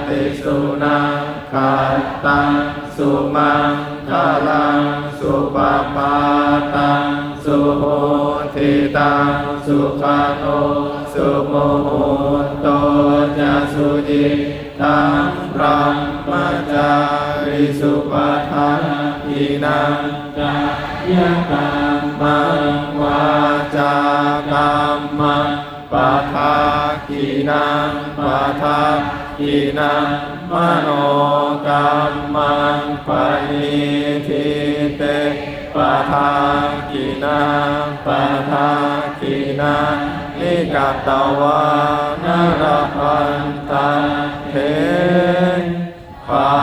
ติสุนังขัตตังสุมังคลังสุปปาตังสุโหทิตังสุขโนสุโมโหโตจะสุจิตังพระมจาริสุปทังอินังกายกรรมังวาจากรรมังปะทากินังปะทากินังมโนกรรมังปณิทิเตปะทากินังปะทากินังนิกัตตวานรพันตังเทปา